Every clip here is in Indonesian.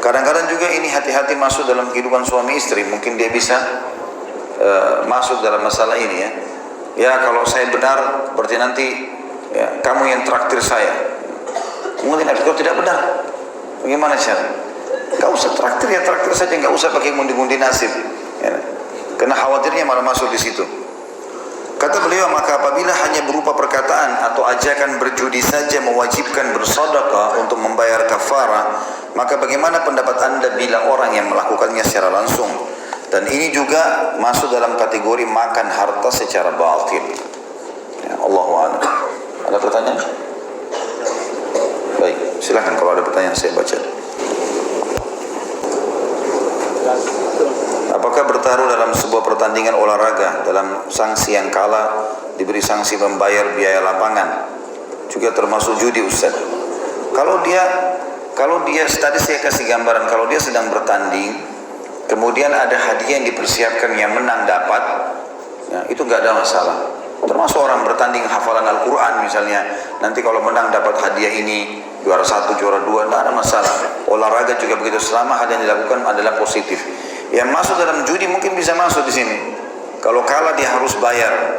Kadang-kadang juga ini hati-hati masuk dalam kehidupan suami istri. Mungkin dia bisa masuk dalam masalah ini ya. Ya kalau saya benar berarti nanti ya, kamu yang traktir saya. Mungkin kalau tidak benar, bagaimana cara? Gak usah traktir ya traktir saja, gak usah pakai ngundi-ngundi nasib. Ya. Karena khawatirnya malah masuk di situ. Kata beliau, maka apabila hanya berupa perkataan atau ajakan berjudi saja mewajibkan bersedekah untuk membayar kafarah, maka bagaimana pendapat anda bila orang yang melakukannya secara langsung? Dan ini juga masuk dalam kategori makan harta secara batil. Ya, Allahu a'lam. Ada pertanyaan? Baik, silakan kalau ada pertanyaan saya baca. Apakah bertaruh dalam sebuah pertandingan olahraga dalam sanksi yang kalah diberi sanksi membayar biaya lapangan juga termasuk judi, Ustaz? Kalau dia tadi saya kasih gambaran, kalau dia sedang bertanding kemudian ada hadiah yang dipersiapkan yang menang dapat, ya, itu nggak ada masalah. Termasuk orang bertanding hafalan Al-Quran misalnya, nanti kalau menang dapat hadiah ini, juara 1, juara 2, tidak ada masalah. Olahraga juga begitu, selama hal yang dilakukan adalah positif. Yang masuk dalam judi mungkin bisa masuk di sini. Kalau kalah dia harus bayar.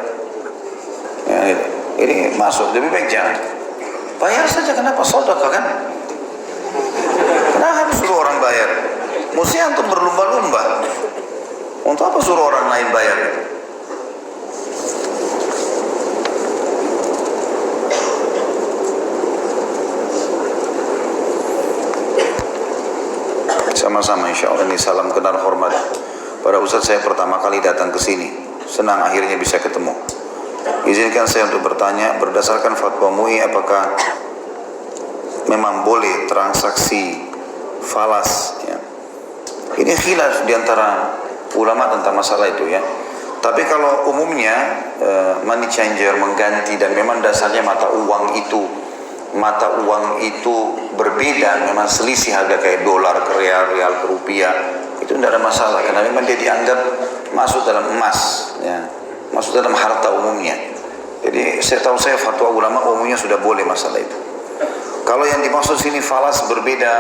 Ya, gitu. Ini masuk, lebih baik jangan. Bayar saja, kenapa? Sedekah kan? Kenapa harus suruh orang bayar? Mestinya untuk berlomba-lomba. Untuk apa suruh orang lain bayar? Sama-sama insya Allah. Ini salam kenal hormat. Pada Ustaz, saya pertama kali datang ke sini. Senang akhirnya bisa ketemu. Izinkan saya untuk bertanya, berdasarkan fatwa MUI, apakah memang boleh transaksi falas? Ya. Ini khilaf diantara ulama tentang masalah itu ya. Tapi kalau umumnya money changer, mengganti, dan memang dasarnya mata uang itu berbeda, memang selisih harga kayak dolar ke real, real ke rupiah, itu tidak ada masalah karena memang dia dianggap masuk dalam emas ya, masuk dalam harta umumnya. Jadi saya fatwa ulama umumnya sudah boleh masalah itu. Kalau yang dimaksud sini falas berbeda,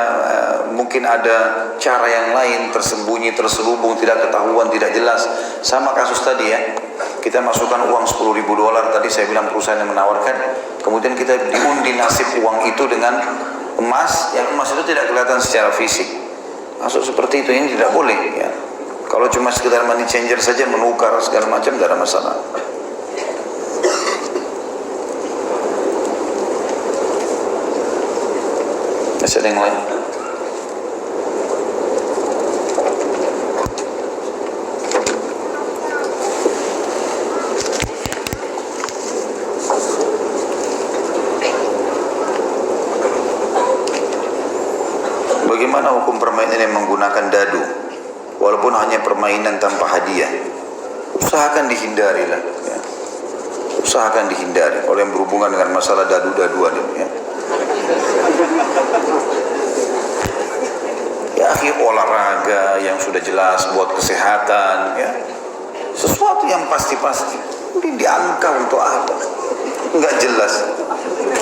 mungkin ada cara yang lain, tersembunyi, terselubung, tidak ketahuan, tidak jelas. Sama kasus tadi ya, kita masukkan uang $10.000, tadi saya bilang perusahaan yang menawarkan, kemudian kita diundi nasib uang itu dengan emas, yang emas itu tidak kelihatan secara fisik. Masuk seperti itu, ini tidak boleh ya. Kalau cuma sekedar money changer saja, menukar segala macam, tidak ada masalah. Masih ada yang lain? Bagaimana hukum permainan yang menggunakan dadu walaupun hanya permainan tanpa hadiah? Usahakan dihindari lah ya. Usahakan dihindari oleh yang berhubungan dengan masalah dadu-daduan itu ya. Ya akhi, olahraga yang sudah jelas buat kesehatan ya, sesuatu yang pasti-pasti. Ini diangkat untuk apa? Enggak jelas.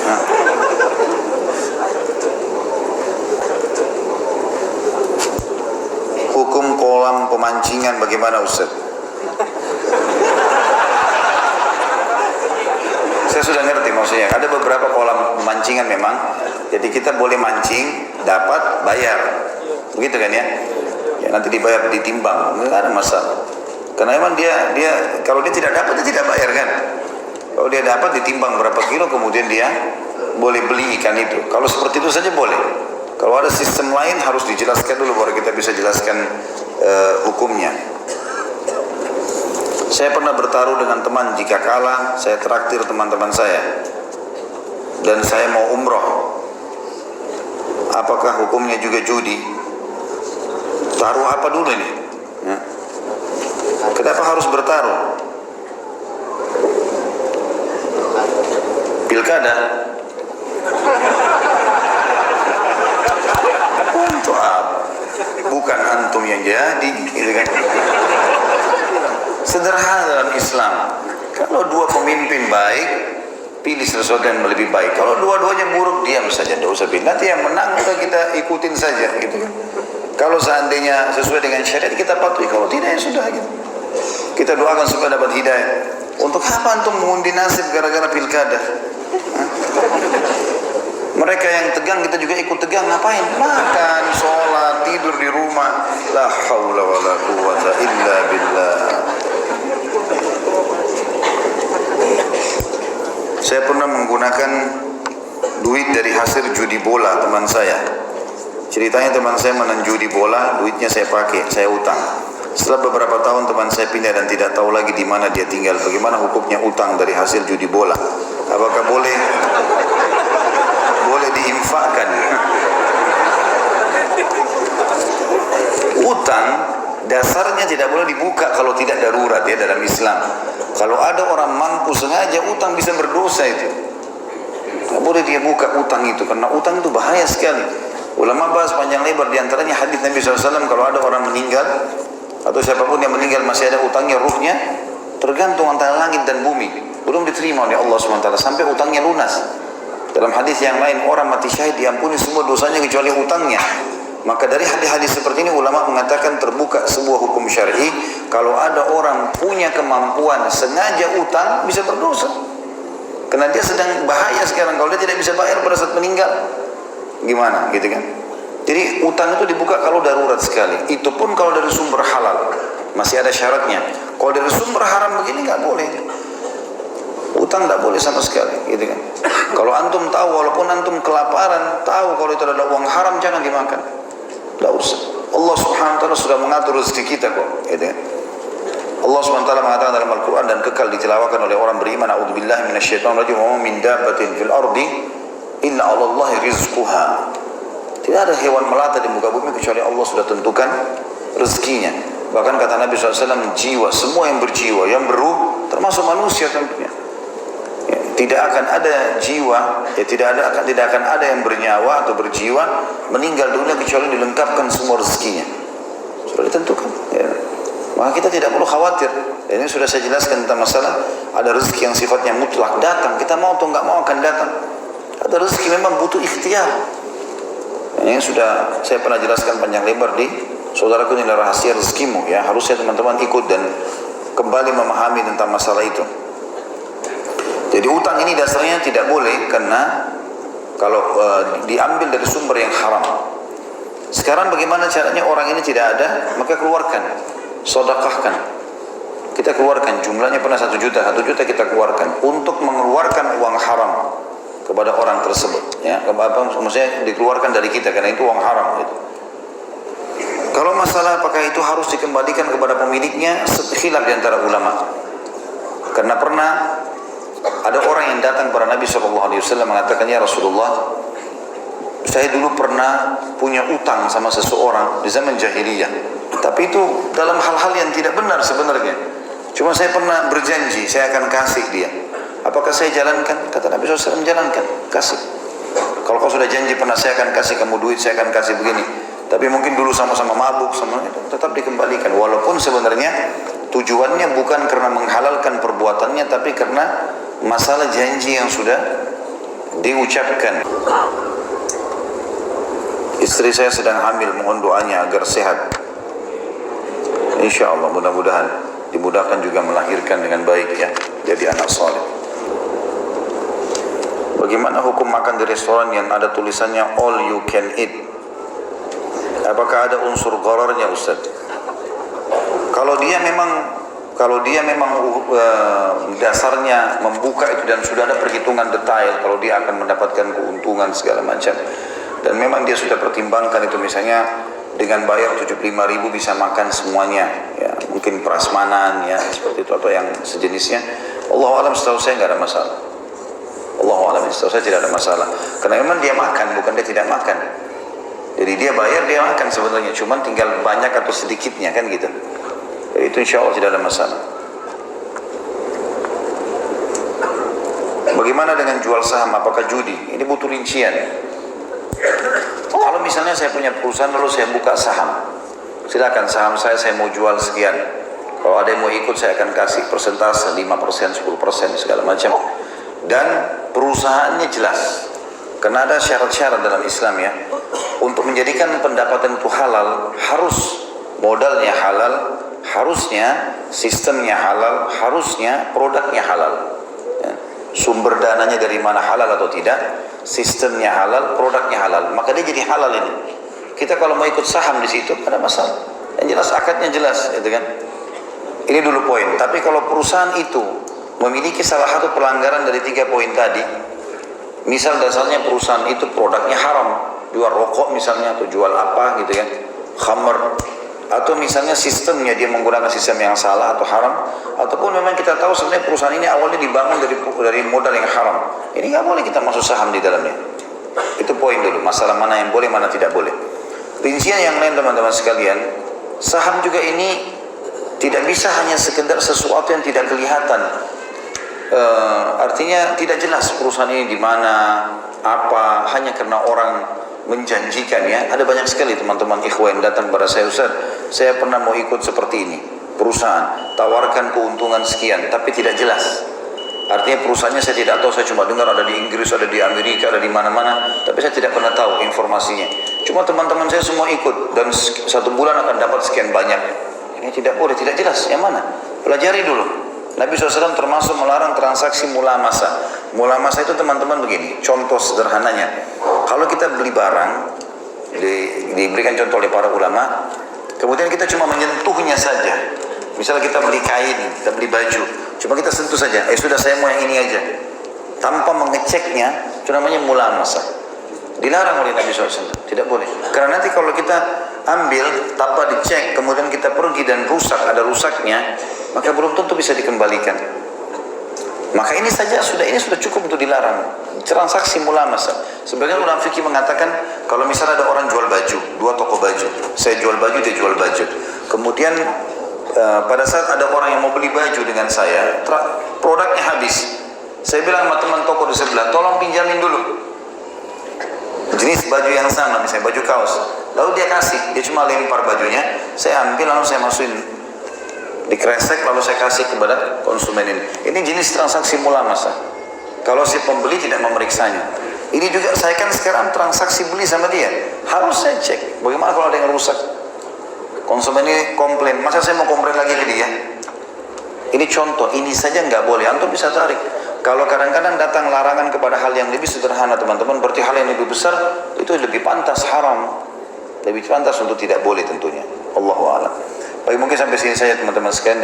Nah. Hukum kolam pemancingan bagaimana Ustaz? Saya sudah ngerti maksudnya. Ada beberapa kolam pemancingan memang. Jadi kita boleh mancing, dapat, bayar. Begitu kan ya? Ya nanti dibayar, ditimbang. Enggak ada masalah. Karena memang dia kalau dia tidak dapat, dia tidak bayar kan? Kalau dia dapat, ditimbang berapa kilo, kemudian dia boleh beli ikan itu. Kalau seperti itu saja boleh. Kalau ada sistem lain harus dijelaskan dulu baru kita bisa jelaskan hukumnya. Saya pernah bertaruh dengan teman, jika kalah saya traktir teman-teman saya dan saya mau umroh. Apakah hukumnya juga judi? Taruh apa dulu ini? Ya. Kenapa harus bertaruh? Pilkada? Untuk apa? Bukan antum yang jadi, gitu kan? Sederhana dalam Islam. Kalau dua pemimpin baik, pilih sesuatu yang lebih baik. Kalau dua-duanya buruk, diam saja, tidak usah pilih. Nanti yang menang udah kita ikutin saja, gitu kan. Kalau seandainya sesuai dengan syariat kita patuhi, kalau tidak ya sudah gitu. Kita doakan supaya dapat hidayah. Untuk apa antum mengundi nasib gara-gara pilkada? Mereka yang tegang kita juga ikut tegang, ngapain? Makan, sholat, tidur di rumah. La haula wa la quwwata illa billah. Saya pernah menggunakan duit dari hasil judi bola teman saya. Ceritanya teman saya menang judi bola, duitnya saya pakai, saya utang. Setelah beberapa tahun teman saya pindah dan tidak tahu lagi di mana dia tinggal. Bagaimana hukumnya utang dari hasil judi bola? Apakah boleh diinfakkan? Utang dasarnya tidak boleh dibuka kalau tidak darurat ya dalam Islam. Kalau ada orang mampu sengaja utang bisa berdosa itu. Tidak boleh dia buka utang itu karena utang itu bahaya sekali. Ulama bahas panjang lebar, diantaranya hadis Nabi SAW, kalau ada orang meninggal atau siapapun yang meninggal masih ada utangnya, ruhnya tergantung antara langit dan bumi, belum diterima oleh Allah SWT sampai utangnya lunas. Dalam hadis yang lain, orang mati syahid diampuni semua dosanya kecuali utangnya. Maka dari hadis-hadis seperti ini ulama mengatakan terbuka sebuah hukum syar'i, kalau ada orang punya kemampuan sengaja utang bisa berdosa karena dia sedang bahaya sekarang. Kalau dia tidak bisa bayar pada saat meninggal, gimana gitu kan? Jadi utang itu dibuka kalau darurat sekali. Itu pun kalau dari sumber halal, masih ada syaratnya. Kalau dari sumber haram begini nggak boleh. Utang tidak boleh sama sekali, gitu kan? Kalau antum tahu, walaupun antum kelaparan, tahu kalau itu adalah uang haram, jangan dimakan. Tidak usah. Allah Subhanahu Wa Taala sudah mengatur rezeki kita kok, gitu kan? Allah Subhanahu Wa Taala mengatakan dalam Al-Quran dan kekal ditilawakan oleh orang beriman. A'udzubillahi minasyaitonirrajim. Wa ma min dabbatin fil ardi illa 'alallahi rizquha. Tidak ada hewan melata di muka bumi kecuali Allah sudah tentukan rezekinya. Bahkan kata Nabi SAW, jiwa, semua yang berjiwa, yang beruh, termasuk manusia tentunya. Ya, tidak akan ada jiwa, ya tidak akan ada yang bernyawa atau berjiwa meninggal dunia kecuali dilengkapkan semua rezekinya. Sudah ditentukan. Ya. Maka kita tidak perlu khawatir. Dan ini sudah saya jelaskan tentang masalah ada rezeki yang sifatnya mutlak datang. Kita mau atau nggak mau akan datang. Ada rezeki memang butuh ikhtiar. Ini sudah saya pernah jelaskan panjang lebar di Saudaraku, ini rahasia rezekimu ya. Harusnya teman-teman ikut dan kembali memahami tentang masalah itu. Jadi utang ini dasarnya tidak boleh karena kalau diambil dari sumber yang haram. Sekarang bagaimana caranya? Orang ini tidak ada, maka keluarkan, sedekahkan. Kita keluarkan, jumlahnya pernah 1 juta kita keluarkan untuk mengeluarkan uang haram kepada orang tersebut ya. Maksudnya dikeluarkan dari kita karena itu uang haram gitu. Kalau masalah apakah itu harus dikembalikan kepada pemiliknya, khilaf di antara ulama. Karena pernah ada orang yang datang kepada Nabi SAW mengatakan, ya Rasulullah, saya dulu pernah punya utang sama seseorang di zaman jahiliyah, tapi itu dalam hal-hal yang tidak benar sebenarnya. Cuma saya pernah berjanji saya akan kasih dia. Apakah saya jalankan? Kata Nabi SAW, jalankan, kasih. Kalau kau sudah janji pernah saya akan kasih kamu duit, saya akan kasih begini. Tapi mungkin dulu sama-sama mabuk, tetap dikembalikan. Walaupun sebenarnya tujuannya bukan karena menghalalkan perbuatannya, tapi karena masalah janji yang sudah diucapkan. Istri saya sedang hamil, mohon doanya agar sehat. Insya Allah mudah-mudahan dimudahkan juga melahirkan dengan baik ya, jadi anak soleh. Bagaimana hukum makan di restoran yang ada tulisannya all you can eat? Apakah ada unsur ghararnya Ustaz? Kalau dia memang dasarnya membuka itu dan sudah ada perhitungan detail, kalau dia akan mendapatkan keuntungan segala macam, dan memang dia sudah pertimbangkan itu, misalnya dengan bayar 75.000 bisa makan semuanya ya, mungkin prasmanan ya seperti itu atau yang sejenisnya, Allahu a'lam, setahu saya nggak ada masalah. Allahu a'lam, setahu saya tidak ada masalah karena memang dia makan, bukan dia tidak makan. Jadi dia bayar, dia makan sebenarnya, cuman tinggal banyak atau sedikitnya kan gitu. Jadi itu insya Allah tidak ada masalah. Bagaimana dengan jual saham? Apakah judi? Ini butuh rincian. Kalau misalnya saya punya perusahaan lalu saya buka saham, silakan saham saya mau jual sekian. Kalau ada yang mau ikut saya akan kasih persentase 5%, 10% segala macam. dan perusahaannya jelas. Karena ada syarat-syarat dalam Islam ya. Untuk menjadikan pendapatan itu halal, harus modalnya halal, harusnya sistemnya halal, harusnya produknya halal. Ya. Sumber dananya dari mana, halal atau tidak, sistemnya halal, produknya halal, maka dia jadi halal ini. Kita kalau mau ikut saham di situ ada masalah. Yang jelas akadnya jelas, gitu kan. Ini dulu poin. Tapi kalau perusahaan itu memiliki salah satu pelanggaran dari 3 poin tadi, misal dasarnya perusahaan itu produknya haram, jual rokok misalnya, atau jual apa gitu kan, khamr, atau misalnya sistemnya dia menggunakan sistem yang salah atau haram, ataupun memang kita tahu sebenarnya perusahaan ini awalnya dibangun dari modal yang haram, ini nggak boleh kita masuk saham di dalamnya. Itu poin dulu, masalah mana yang boleh, mana tidak boleh. Rincian yang lain teman-teman sekalian, saham juga ini tidak bisa hanya sekedar sesuatu yang tidak kelihatan. Artinya tidak jelas perusahaan ini di mana, apa, hanya karena orang menjanjikan ya. Ada banyak sekali teman-teman ikhwan datang pada saya, Ustaz, saya pernah mau ikut seperti ini, perusahaan tawarkan keuntungan sekian, tapi tidak jelas. Artinya perusahaannya saya tidak tahu, saya cuma dengar ada di Inggris, ada di Amerika, ada di mana-mana, tapi saya tidak pernah tahu informasinya. Cuma teman-teman saya semua ikut dan 1 bulan akan dapat sekian banyak. Ini tidak boleh, tidak jelas. Yang mana? Pelajari dulu. Nabi SAW termasuk melarang transaksi mulamasa. Mulamasa itu teman-teman begini, contoh sederhananya. Kalau kita beli barang, diberikan contoh oleh para ulama, kemudian kita cuma menyentuhnya saja. Misalnya kita beli kain, kita beli baju, cuma kita sentuh saja, sudah saya mau yang ini aja, tanpa mengeceknya, itu namanya mulamasa. Dilarang oleh Nabi SAW, tidak boleh. Karena nanti kalau kita ambil tanpa dicek, kemudian kita pergi dan rusak, ada rusaknya, maka belum tentu bisa dikembalikan. Maka ini sudah cukup untuk dilarang. Transaksi mulamasa. Sebagian ulama fikih mengatakan kalau misalnya ada orang jual baju, 2 toko baju, saya jual baju, dia jual baju. Kemudian pada saat ada orang yang mau beli baju dengan saya, produknya habis. Saya bilang sama teman toko di sebelah, tolong pinjamin dulu jenis baju yang sama, misalnya baju kaos. Lalu dia kasih, dia cuma lempar bajunya, saya ambil lalu saya masukin di kresek, lalu saya kasih kepada konsumen ini. Ini jenis transaksi mulamasa. Kalau si pembeli tidak memeriksanya. Ini juga saya kan sekarang transaksi beli sama dia, harus saya cek. Bagaimana kalau ada yang rusak? Konsumen ini komplain, masa saya mau komplain lagi ke dia? Ini contoh, ini saja nggak boleh. Antum bisa tarik. Kalau kadang-kadang datang larangan kepada hal yang lebih sederhana teman-teman, berarti hal yang lebih besar itu lebih pantas haram, lebih pantas untuk tidak boleh tentunya. Allahu a'lam. Baik, mungkin sampai sini saja teman-teman sekalian.